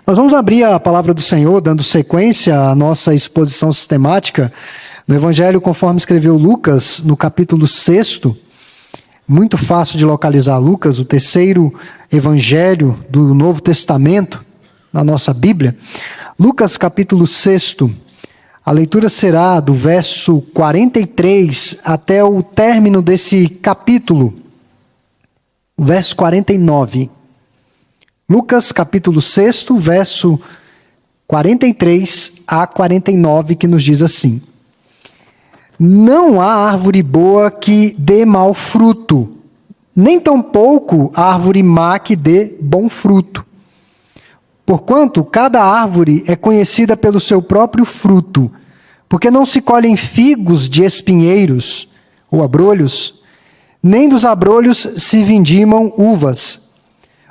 Nós vamos abrir a palavra do Senhor, dando sequência à nossa exposição sistemática no Evangelho conforme escreveu Lucas, no capítulo 6. Muito fácil de localizar Lucas, o terceiro evangelho do Novo Testamento, na nossa Bíblia. Lucas, capítulo 6. A leitura será do verso 43 até o término desse capítulo, o verso 49. Lucas, capítulo 6, verso 43 a 49, que nos diz assim: Não há árvore boa que dê mau fruto, nem tampouco árvore má que dê bom fruto. Porquanto cada árvore é conhecida pelo seu próprio fruto, porque não se colhem figos de espinheiros ou abrolhos, nem dos abrolhos se vindimam uvas.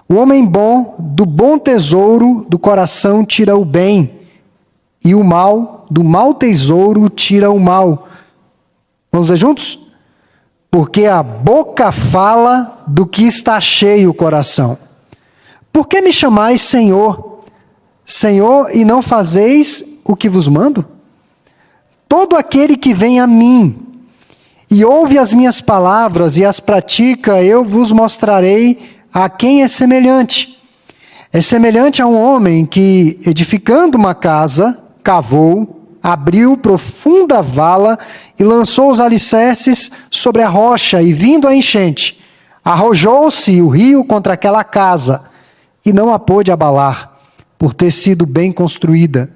O homem bom, do bom tesouro do coração tira o bem, e o mal, do mau tesouro tira o mal. Vamos ver juntos? Porque a boca fala do que está cheio o coração. Por que me chamais Senhor, Senhor, e não fazeis o que vos mando? Todo aquele que vem a mim e ouve as minhas palavras e as pratica, eu vos mostrarei a quem é semelhante. É semelhante a um homem que, edificando uma casa, cavou, abriu profunda vala e lançou os alicerces sobre a rocha, e vindo a enchente, arrojou-se o rio contra aquela casa, e não a pôde abalar, por ter sido bem construída.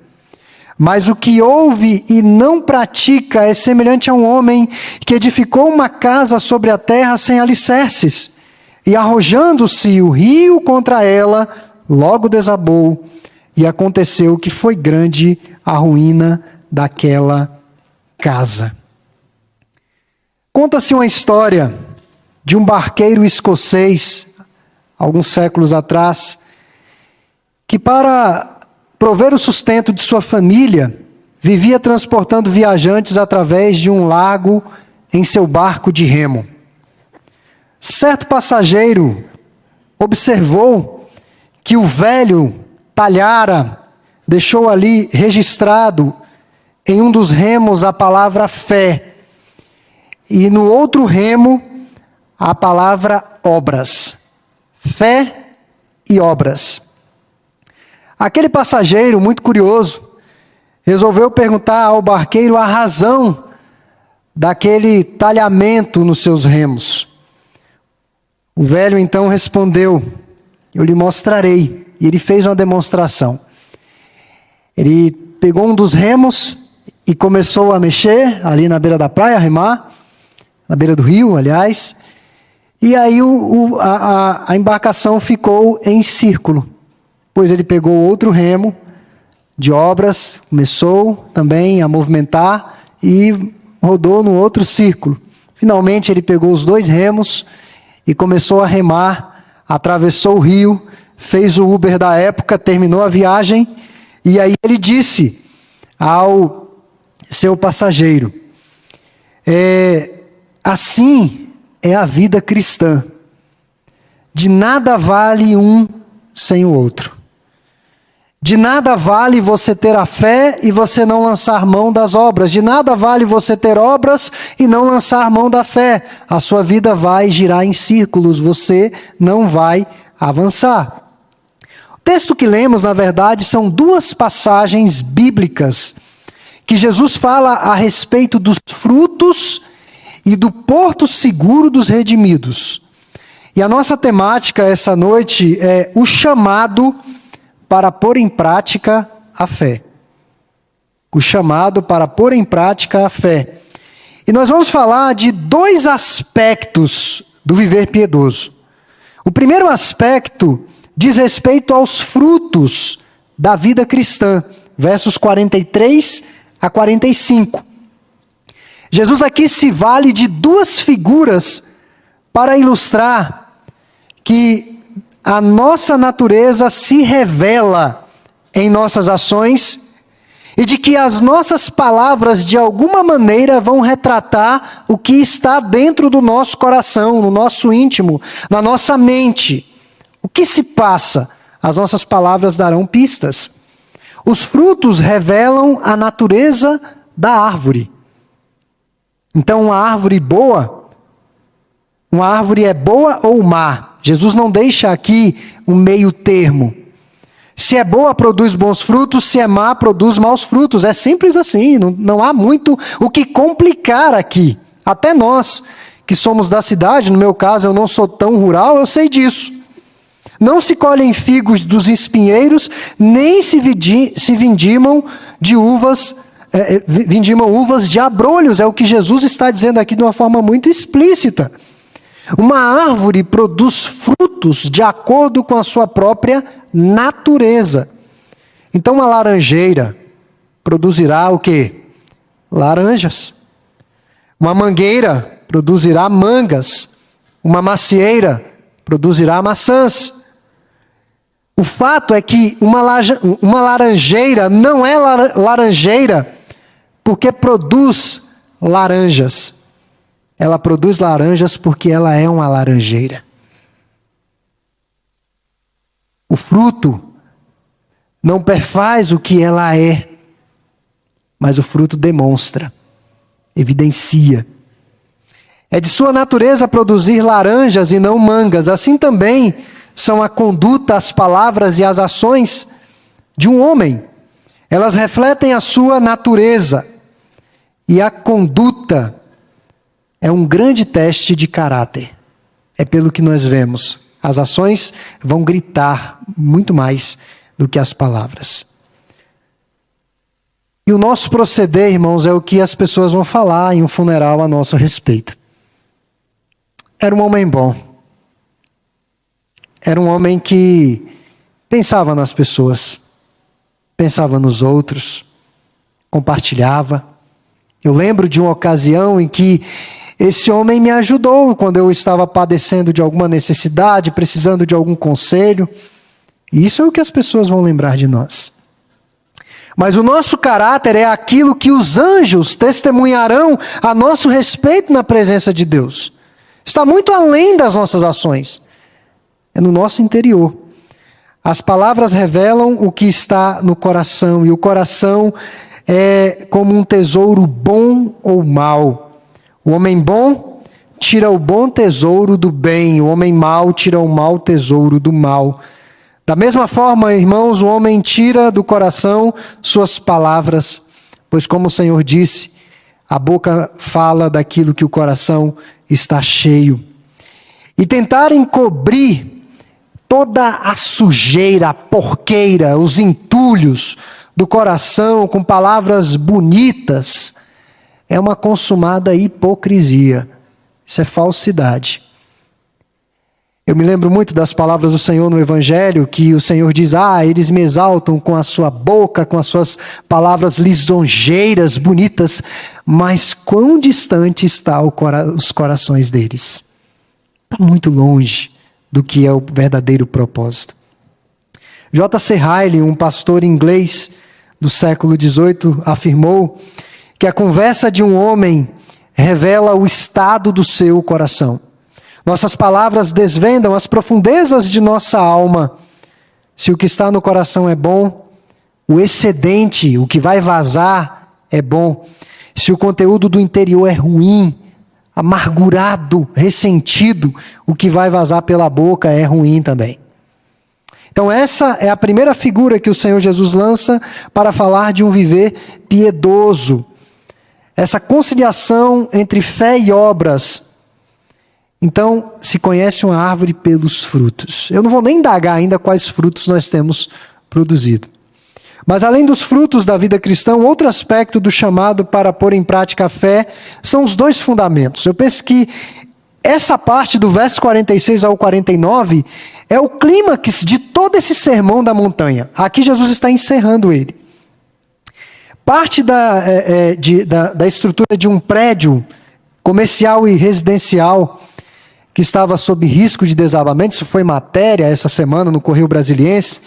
Mas o que ouve e não pratica é semelhante a um homem que edificou uma casa sobre a terra sem alicerces, e arrojando-se o rio contra ela, logo desabou, e aconteceu que foi grande a ruína daquela casa. Conta-se uma história de um barqueiro escocês, alguns séculos atrás, que para prover o sustento de sua família, vivia transportando viajantes através de um lago em seu barco de remo. Certo passageiro observou que o velho talhara, deixou ali registrado em um dos remos a palavra fé, e no outro remo a palavra obras. Fé e obras. Aquele passageiro, muito curioso, resolveu perguntar ao barqueiro a razão daquele talhamento nos seus remos. O velho então respondeu: eu lhe mostrarei. E ele fez uma demonstração. Ele pegou um dos remos e começou a mexer ali na beira da praia, a remar, na beira do rio, aliás. E aí a embarcação ficou em círculo. Depois ele pegou outro remo de obras, começou também a movimentar e rodou no outro círculo. Finalmente ele pegou os dois remos e começou a remar, atravessou o rio, fez o Uber da época, terminou a viagem, e aí ele disse ao seu passageiro: assim é a vida cristã. De nada vale um sem o outro. De nada vale você ter a fé e você não lançar mão das obras. De nada vale você ter obras e não lançar mão da fé. A sua vida vai girar em círculos, você não vai avançar. O texto que lemos, na verdade, são duas passagens bíblicas que Jesus fala a respeito dos frutos e do porto seguro dos redimidos. E a nossa temática essa noite é o chamado para pôr em prática a fé. O chamado para pôr em prática a fé. E nós vamos falar de dois aspectos do viver piedoso. O primeiro aspecto diz respeito aos frutos da vida cristã, versos 43 a 45. Jesus aqui se vale de duas figuras para ilustrar que a nossa natureza se revela em nossas ações e de que as nossas palavras, de alguma maneira, vão retratar o que está dentro do nosso coração, no nosso íntimo, na nossa mente. O que se passa as nossas palavras darão pistas. Os frutos revelam a natureza da árvore. Então, uma árvore é boa ou má? Jesus não deixa aqui um meio termo. Se é boa, produz bons frutos, se é má, produz maus frutos. É simples assim, não há muito o que complicar aqui. Até nós, que somos da cidade, no meu caso eu não sou tão rural, eu sei disso. Não se colhem figos dos espinheiros, nem se vindimam uvas de abrolhos. É o que Jesus está dizendo aqui de uma forma muito explícita. Uma árvore produz frutos de acordo com a sua própria natureza. Então uma laranjeira produzirá o quê? Laranjas. Uma mangueira produzirá mangas. Uma macieira produzirá maçãs. O fato é que uma laranjeira não é laranjeira porque produz laranjas. Ela produz laranjas porque ela é uma laranjeira. O fruto não perfaz o que ela é, mas o fruto demonstra, evidencia. É de sua natureza produzir laranjas e não mangas. Assim também são a conduta, as palavras e as ações de um homem. Elas refletem a sua natureza. E a conduta é um grande teste de caráter. É pelo que nós vemos. As ações vão gritar muito mais do que as palavras. E o nosso proceder, irmãos, é o que as pessoas vão falar em um funeral a nosso respeito. Era um homem bom. Era um homem que pensava nas pessoas, pensava nos outros, compartilhava. Eu lembro de uma ocasião em que esse homem me ajudou quando eu estava padecendo de alguma necessidade, precisando de algum conselho. E isso é o que as pessoas vão lembrar de nós. Mas o nosso caráter é aquilo que os anjos testemunharão a nosso respeito na presença de Deus. Está muito além das nossas ações. É no nosso interior. As palavras revelam o que está no coração. E o coração é como um tesouro bom ou mau. O homem bom tira o bom tesouro do bem. O homem mau tira o mau tesouro do mal. Da mesma forma, irmãos, o homem tira do coração suas palavras. Pois como o Senhor disse, a boca fala daquilo que o coração está cheio. E tentar encobrir toda a sujeira, a porqueira, os entulhos do coração com palavras bonitas é uma consumada hipocrisia. Isso é falsidade. Eu me lembro muito das palavras do Senhor no Evangelho, que o Senhor diz, eles me exaltam com a sua boca, com as suas palavras lisonjeiras, bonitas, mas quão distante estão os corações deles? Está muito longe do que é o verdadeiro propósito. J.C. Ryle, um pastor inglês do século XVIII, afirmou que a conversa de um homem revela o estado do seu coração. Nossas palavras desvendam as profundezas de nossa alma. Se o que está no coração é bom, o excedente, o que vai vazar, é bom. Se o conteúdo do interior é ruim, amargurado, ressentido, o que vai vazar pela boca é ruim também. Então essa é a primeira figura que o Senhor Jesus lança para falar de um viver piedoso. Essa conciliação entre fé e obras. Então, se conhece uma árvore pelos frutos. Eu não vou nem indagar ainda quais frutos nós temos produzido. Mas além dos frutos da vida cristã, outro aspecto do chamado para pôr em prática a fé são os dois fundamentos. Eu penso que essa parte do verso 46 ao 49 é o clímax de todo esse sermão da montanha. Aqui Jesus está encerrando ele. Parte da estrutura de um prédio comercial e residencial que estava sob risco de desabamento, isso foi matéria essa semana no Correio Brasiliense,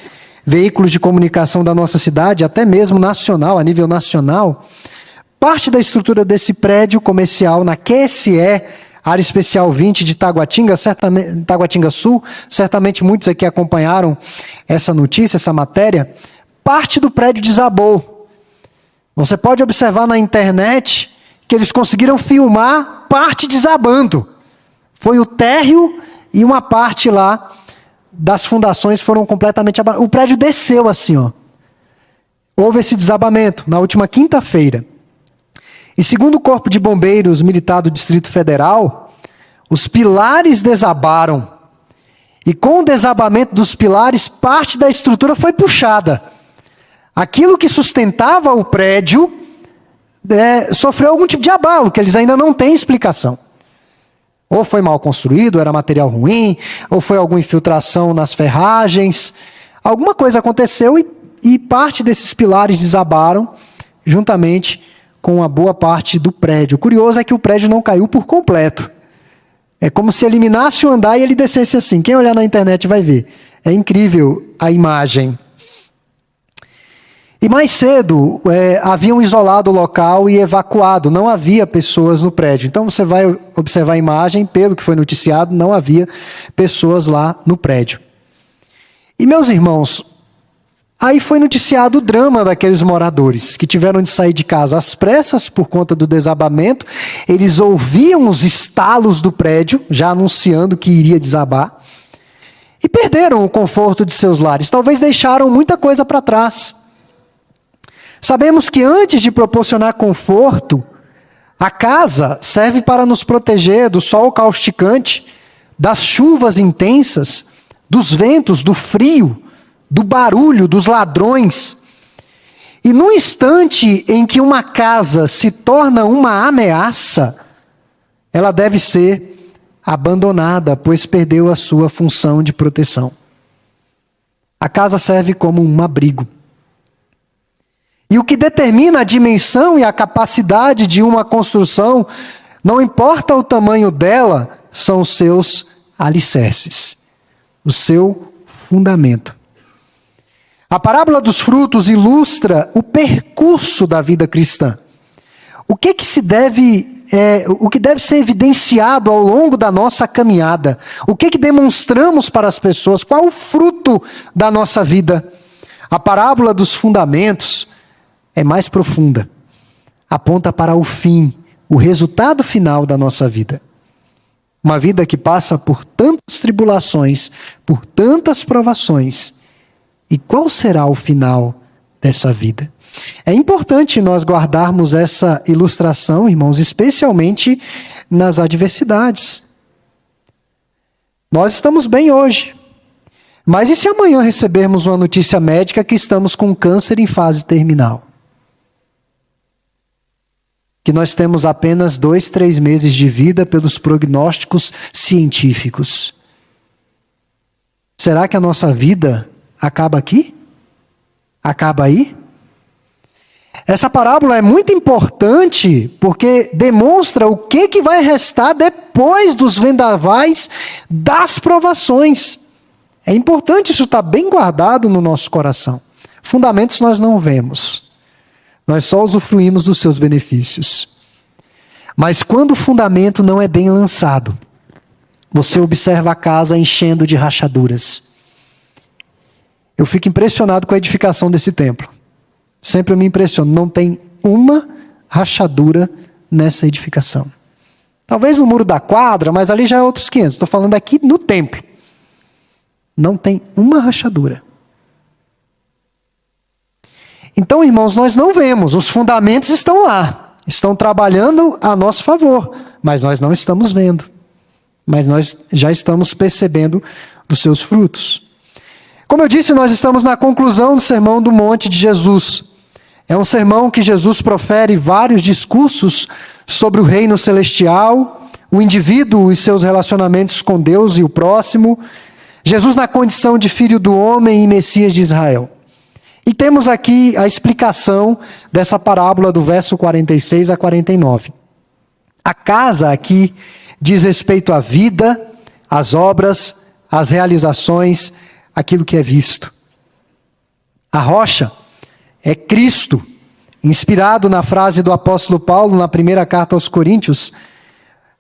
veículos de comunicação da nossa cidade, até mesmo nacional, a nível nacional. Parte da estrutura desse prédio comercial na QSE, área especial 20 de Taguatinga Sul, certamente muitos aqui acompanharam essa notícia, essa matéria, parte do prédio desabou. Você pode observar na internet que eles conseguiram filmar parte desabando. Foi o térreo e uma parte lá das fundações foram completamente abaixo. O prédio desceu assim, ó. Houve esse desabamento na última quinta-feira. E segundo o Corpo de Bombeiros Militar do Distrito Federal, os pilares desabaram. E com o desabamento dos pilares, parte da estrutura foi puxada. Aquilo que sustentava o prédio sofreu algum tipo de abalo, que eles ainda não têm explicação. Ou foi mal construído, era material ruim, ou foi alguma infiltração nas ferragens. Alguma coisa aconteceu e parte desses pilares desabaram, juntamente com a boa parte do prédio. O curioso é que o prédio não caiu por completo. É como se eliminasse o andar e ele descesse assim. Quem olhar na internet vai ver. É incrível a imagem. E mais cedo, haviam isolado o local e evacuado. Não havia pessoas no prédio. Então você vai observar a imagem, pelo que foi noticiado, não havia pessoas lá no prédio. E meus irmãos, aí foi noticiado o drama daqueles moradores que tiveram de sair de casa às pressas por conta do desabamento. Eles ouviam os estalos do prédio, já anunciando que iria desabar. E perderam o conforto de seus lares. Talvez deixaram muita coisa para trás. Sabemos que antes de proporcionar conforto, a casa serve para nos proteger do sol causticante, das chuvas intensas, dos ventos, do frio, do barulho, dos ladrões. E no instante em que uma casa se torna uma ameaça, ela deve ser abandonada, pois perdeu a sua função de proteção. A casa serve como um abrigo. E o que determina a dimensão e a capacidade de uma construção, não importa o tamanho dela, são os seus alicerces, o seu fundamento. A parábola dos frutos ilustra o percurso da vida cristã. O que deve ser evidenciado ao longo da nossa caminhada? O que demonstramos para as pessoas? Qual o fruto da nossa vida? A parábola dos fundamentos é mais profunda. Aponta para o fim, o resultado final da nossa vida. Uma vida que passa por tantas tribulações, por tantas provações. E qual será o final dessa vida? É importante nós guardarmos essa ilustração, irmãos, especialmente nas adversidades. Nós estamos bem hoje. Mas e se amanhã recebermos uma notícia médica que estamos com câncer em fase terminal? Que nós temos apenas 2, 3 meses de vida pelos prognósticos científicos. Será que a nossa vida acaba aqui? Acaba aí? Essa parábola é muito importante porque demonstra o que vai restar depois dos vendavais, das provações. É importante isso estar bem guardado no nosso coração. Fundamentos nós não vemos. Nós só usufruímos dos seus benefícios. Mas quando o fundamento não é bem lançado, você observa a casa enchendo de rachaduras. Eu fico impressionado com a edificação desse templo. Sempre eu me impressiono. Não tem uma rachadura nessa edificação. Talvez no muro da quadra, mas ali já é outros 500. Estou falando aqui no templo. Não tem uma rachadura. Então, irmãos, nós não vemos, os fundamentos estão lá, estão trabalhando a nosso favor, mas nós não estamos vendo, mas nós já estamos percebendo dos seus frutos. Como eu disse, nós estamos na conclusão do Sermão do Monte de Jesus. É um sermão que Jesus profere vários discursos sobre o reino celestial, o indivíduo e seus relacionamentos com Deus e o próximo, Jesus na condição de filho do homem e Messias de Israel. E temos aqui a explicação dessa parábola do verso 46 a 49. A casa aqui diz respeito à vida, às obras, às realizações, aquilo que é visto. A rocha é Cristo, inspirado na frase do apóstolo Paulo na primeira carta aos Coríntios.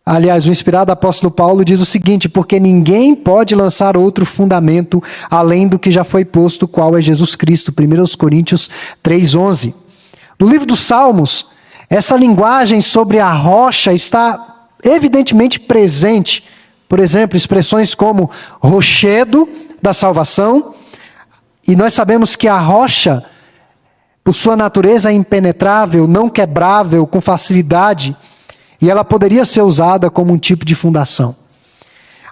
Aliás, o inspirado apóstolo Paulo diz o seguinte: porque ninguém pode lançar outro fundamento além do que já foi posto, qual é Jesus Cristo. 1 Coríntios 3,11. No livro dos Salmos, essa linguagem sobre a rocha está evidentemente presente. Por exemplo, expressões como rochedo da salvação. E nós sabemos que a rocha, por sua natureza, é impenetrável, não quebrável, com facilidade. E ela poderia ser usada como um tipo de fundação.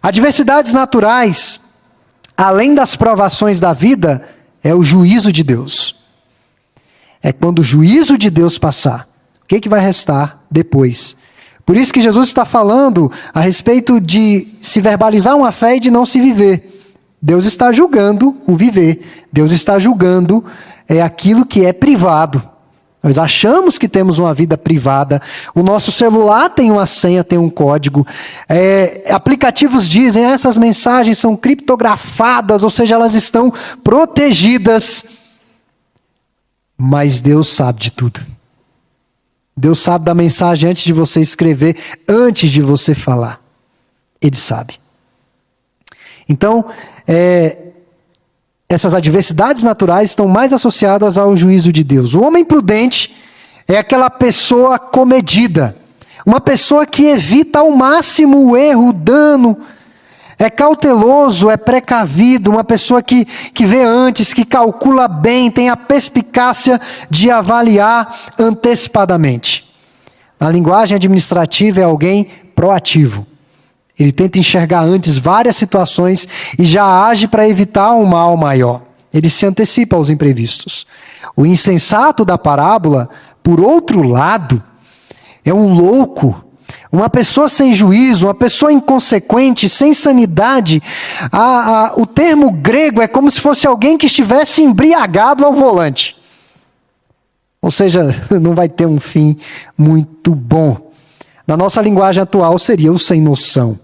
Adversidades naturais, além das provações da vida, é o juízo de Deus. É quando o juízo de Deus passar, o que vai restar depois? Por isso que Jesus está falando a respeito de se verbalizar uma fé e de não se viver. Deus está julgando o viver. Deus está julgando aquilo que é privado. Nós achamos que temos uma vida privada. O nosso celular tem uma senha, tem um código. Aplicativos dizem que essas mensagens são criptografadas, ou seja, elas estão protegidas. Mas Deus sabe de tudo. Deus sabe da mensagem antes de você escrever, antes de você falar. Ele sabe. Então, essas adversidades naturais estão mais associadas ao juízo de Deus. O homem prudente é aquela pessoa comedida, uma pessoa que evita ao máximo o erro, o dano, é cauteloso, é precavido, uma pessoa que vê antes, que calcula bem, tem a perspicácia de avaliar antecipadamente. Na linguagem administrativa é alguém proativo. Ele tenta enxergar antes várias situações e já age para evitar um mal maior. Ele se antecipa aos imprevistos. O insensato da parábola, por outro lado, é um louco, uma pessoa sem juízo, uma pessoa inconsequente, sem sanidade. O termo grego é como se fosse alguém que estivesse embriagado ao volante. Ou seja, não vai ter um fim muito bom. Na nossa linguagem atual seria o sem noção.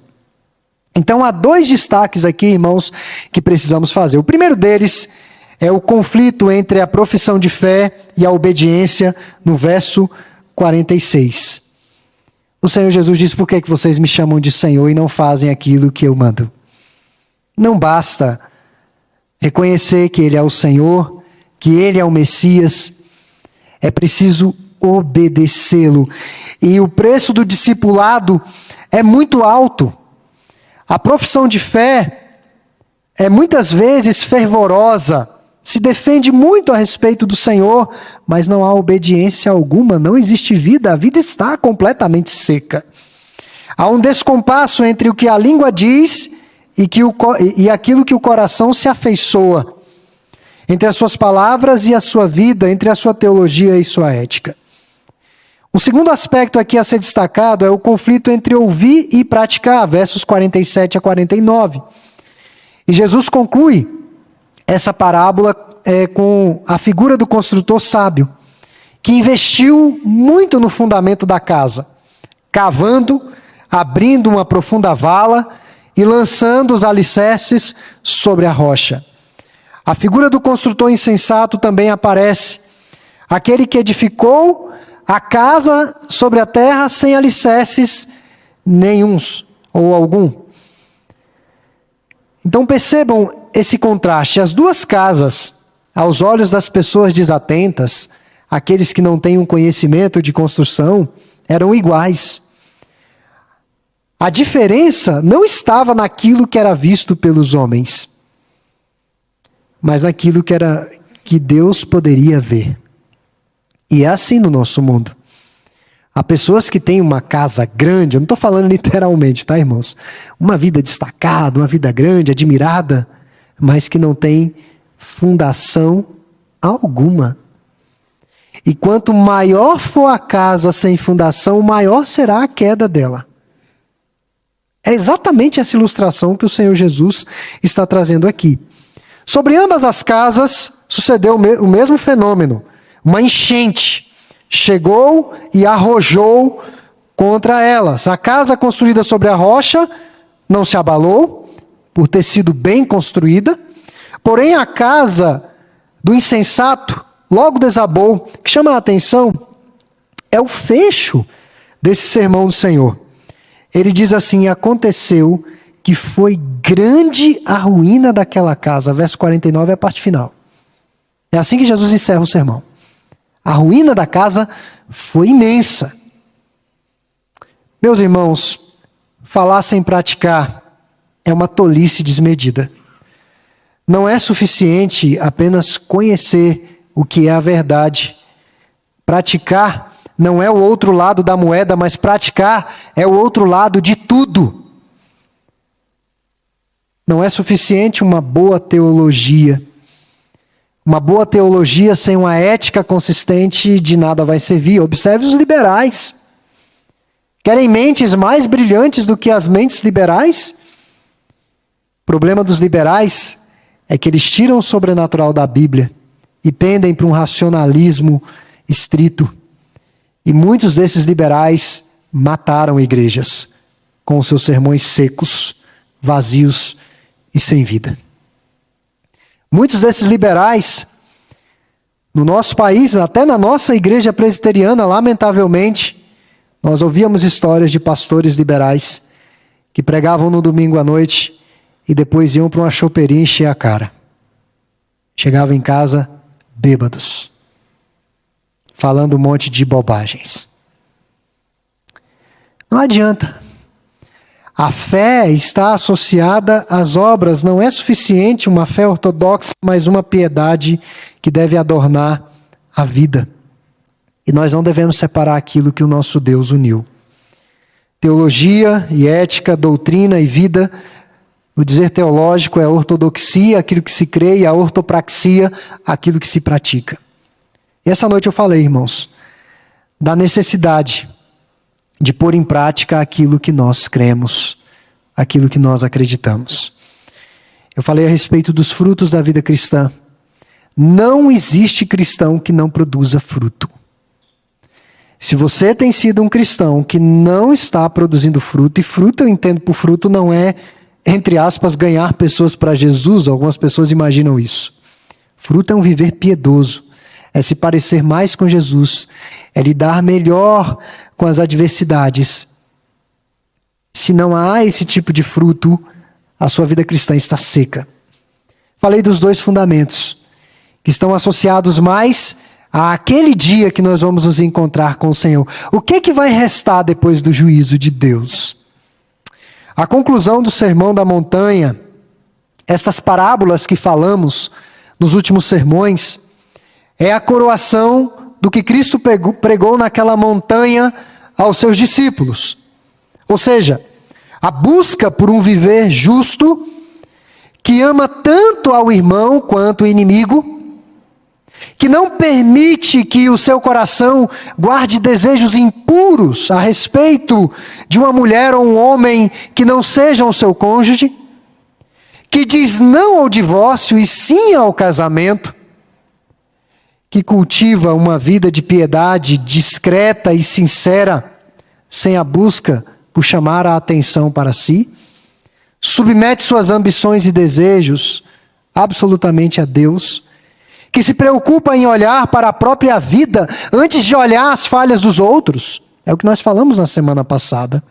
Então há dois destaques aqui, irmãos, que precisamos fazer. O primeiro deles é o conflito entre a profissão de fé e a obediência, no verso 46. O Senhor Jesus diz: por que vocês me chamam de Senhor e não fazem aquilo que eu mando? Não basta reconhecer que Ele é o Senhor, que Ele é o Messias, é preciso obedecê-lo. E o preço do discipulado é muito alto. A profissão de fé é muitas vezes fervorosa, se defende muito a respeito do Senhor, mas não há obediência alguma, não existe vida, a vida está completamente seca. Há um descompasso entre o que a língua diz e aquilo que o coração se afeiçoa, entre as suas palavras e a sua vida, entre a sua teologia e sua ética. O segundo aspecto aqui a ser destacado é o conflito entre ouvir e praticar, versos 47 a 49. E Jesus conclui essa parábola com a figura do construtor sábio, que investiu muito no fundamento da casa, cavando, abrindo uma profunda vala e lançando os alicerces sobre a rocha. A figura do construtor insensato também aparece, aquele que edificou a casa sobre a terra sem alicerces nenhuns ou algum. Então percebam esse contraste. As duas casas, aos olhos das pessoas desatentas, aqueles que não têm um conhecimento de construção, eram iguais. A diferença não estava naquilo que era visto pelos homens, mas naquilo que Deus poderia ver. E é assim no nosso mundo. Há pessoas que têm uma casa grande, eu não estou falando literalmente, tá, irmãos? Uma vida destacada, uma vida grande, admirada, mas que não tem fundação alguma. E quanto maior for a casa sem fundação, maior será a queda dela. É exatamente essa ilustração que o Senhor Jesus está trazendo aqui. Sobre ambas as casas, sucedeu o mesmo fenômeno. Uma enchente chegou e arrojou contra elas. A casa construída sobre a rocha não se abalou, por ter sido bem construída. Porém, a casa do insensato logo desabou. O que chama a atenção é o fecho desse sermão do Senhor. Ele diz assim: aconteceu que foi grande a ruína daquela casa. Verso 49 é a parte final. É assim que Jesus encerra o sermão. A ruína da casa foi imensa. Meus irmãos, falar sem praticar é uma tolice desmedida. Não é suficiente apenas conhecer o que é a verdade. Praticar não é o outro lado da moeda, mas praticar é o outro lado de tudo. Não é suficiente uma boa teologia. Uma boa teologia sem uma ética consistente de nada vai servir. Observe os liberais. Querem mentes mais brilhantes do que as mentes liberais? O problema dos liberais é que eles tiram o sobrenatural da Bíblia e pendem para um racionalismo estrito. E muitos desses liberais mataram igrejas com os seus sermões secos, vazios e sem vida. Muitos desses liberais, no nosso país, até na nossa igreja presbiteriana, lamentavelmente, nós ouvíamos histórias de pastores liberais que pregavam no domingo à noite e depois iam para uma choperia encher a cara. Chegavam em casa bêbados, falando um monte de bobagens. Não adianta. A fé está associada às obras. Não é suficiente uma fé ortodoxa, mas uma piedade que deve adornar a vida. E nós não devemos separar aquilo que o nosso Deus uniu. Teologia e ética, doutrina e vida. O dizer teológico é a ortodoxia, aquilo que se crê, e a ortopraxia, aquilo que se pratica. E essa noite eu falei, irmãos, da necessidade de pôr em prática aquilo que nós cremos, aquilo que nós acreditamos. Eu falei a respeito dos frutos da vida cristã. Não existe cristão que não produza fruto. Se você tem sido um cristão que não está produzindo fruto, e fruto eu entendo por fruto não é, entre aspas, ganhar pessoas para Jesus, algumas pessoas imaginam isso. Fruto é um viver piedoso, é se parecer mais com Jesus, é lidar melhor com as adversidades. Se não há esse tipo de fruto, a sua vida cristã está seca. Falei dos dois fundamentos, que estão associados mais àquele dia que nós vamos nos encontrar com o Senhor. O que vai restar depois do juízo de Deus? A conclusão do Sermão da Montanha, estas parábolas que falamos nos últimos sermões, é a coroação do que Cristo pregou naquela montanha aos seus discípulos. Ou seja, a busca por um viver justo, que ama tanto ao irmão quanto ao inimigo, que não permite que o seu coração guarde desejos impuros a respeito de uma mulher ou um homem que não sejam o seu cônjuge, que diz não ao divórcio e sim ao casamento, que cultiva uma vida de piedade discreta e sincera, sem a busca por chamar a atenção para si, submete suas ambições e desejos absolutamente a Deus, que se preocupa em olhar para a própria vida antes de olhar as falhas dos outros. É o que nós falamos na semana passada.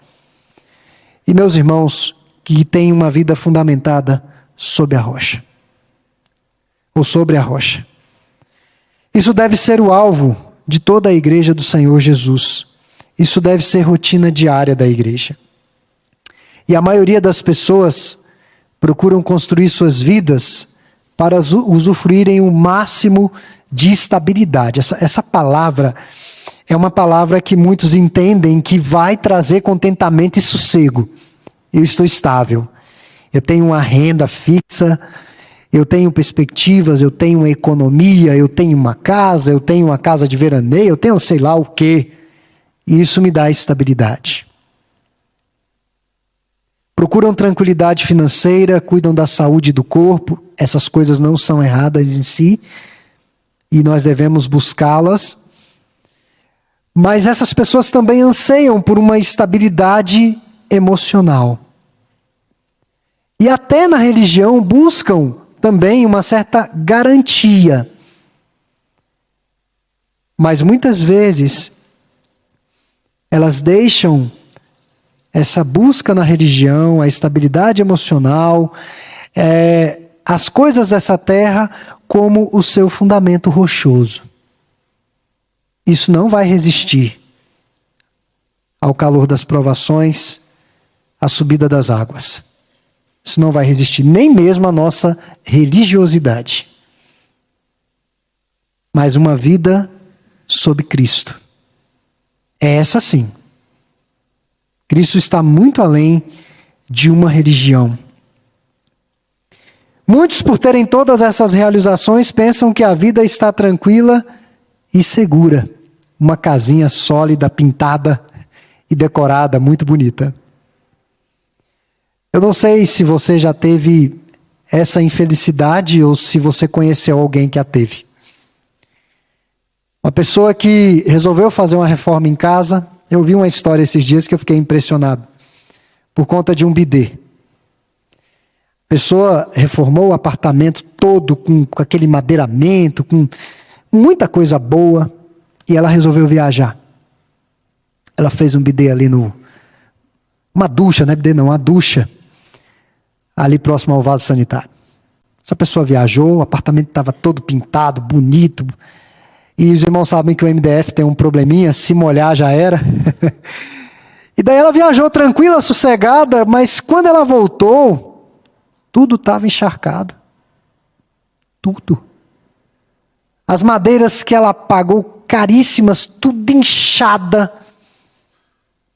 E meus irmãos, que têm uma vida fundamentada sob a rocha, ou sobre a rocha. Isso deve ser o alvo de toda a igreja do Senhor Jesus. Isso deve ser rotina diária da igreja. E a maioria das pessoas procuram construir suas vidas para usufruírem o máximo de estabilidade. Essa palavra é uma palavra que muitos entendem que vai trazer contentamento e sossego. Eu estou estável. Eu tenho uma renda fixa, eu tenho perspectivas, eu tenho uma economia, eu tenho uma casa de veraneio, eu tenho sei lá o quê. E isso me dá estabilidade. Procuram tranquilidade financeira, cuidam da saúde do corpo. Essas coisas não são erradas em si, e nós devemos buscá-las. Mas essas pessoas também anseiam por uma estabilidade emocional. E até na religião buscam também uma certa garantia. Mas muitas vezes elas deixam essa busca na religião, a estabilidade emocional, as coisas dessa terra como o seu fundamento rochoso. Isso não vai resistir ao calor das provações, à subida das águas. Isso não vai resistir, nem mesmo a nossa religiosidade. Mas uma vida sob Cristo. É essa sim. Cristo está muito além de uma religião. Muitos, por terem todas essas realizações, pensam que a vida está tranquila e segura. Uma casinha sólida, pintada e decorada, muito bonita. Eu não sei se você já teve essa infelicidade ou se você conheceu alguém que a teve. Uma pessoa que resolveu fazer uma reforma em casa. Eu vi uma história esses dias que eu fiquei impressionado. Por conta de um bidê. A pessoa reformou o apartamento todo com aquele madeiramento, com muita coisa boa. E ela resolveu viajar. Ela fez um bidê ali uma ducha, não é bidê não, uma ducha. Ali próximo ao vaso sanitário. Essa pessoa viajou, o apartamento estava todo pintado, bonito. E os irmãos sabem que o MDF tem um probleminha, se molhar já era. E daí ela viajou tranquila, sossegada, mas quando ela voltou, tudo estava encharcado. Tudo. As madeiras que ela pagou caríssimas, tudo inchada.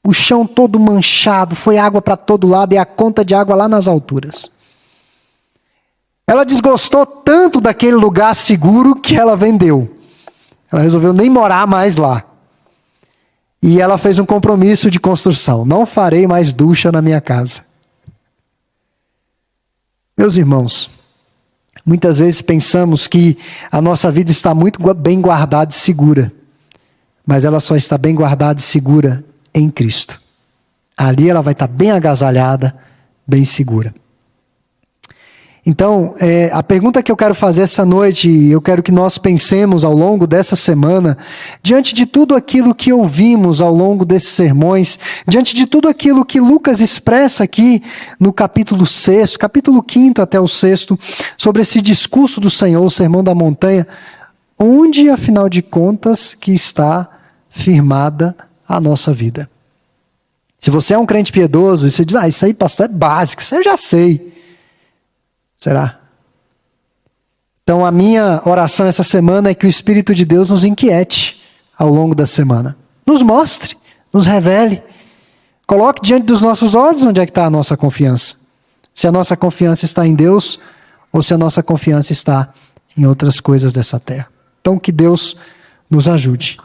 O chão todo manchado, foi água para todo lado e a conta de água lá nas alturas. Ela desgostou tanto daquele lugar seguro que ela vendeu. Ela resolveu nem morar mais lá. E ela fez um compromisso de construção. Não farei mais ducha na minha casa. Meus irmãos, muitas vezes pensamos que a nossa vida está muito bem guardada e segura. Mas ela só está bem guardada e segura em Cristo. Ali ela vai estar bem agasalhada, bem segura. Então, a pergunta que eu quero fazer essa noite, eu quero que nós pensemos ao longo dessa semana, diante de tudo aquilo que ouvimos ao longo desses sermões, diante de tudo aquilo que Lucas expressa aqui no capítulo 6, capítulo 5 até o 6, sobre esse discurso do Senhor, o Sermão da Montanha, onde, afinal de contas, que está firmada a nossa vida. Se você é um crente piedoso e você diz, isso aí, pastor, é básico, isso eu já sei. Será? Então a minha oração essa semana é que o Espírito de Deus nos inquiete ao longo da semana. Nos mostre, nos revele. Coloque diante dos nossos olhos onde é que está a nossa confiança. Se a nossa confiança está em Deus ou se a nossa confiança está em outras coisas dessa terra. Então que Deus nos ajude.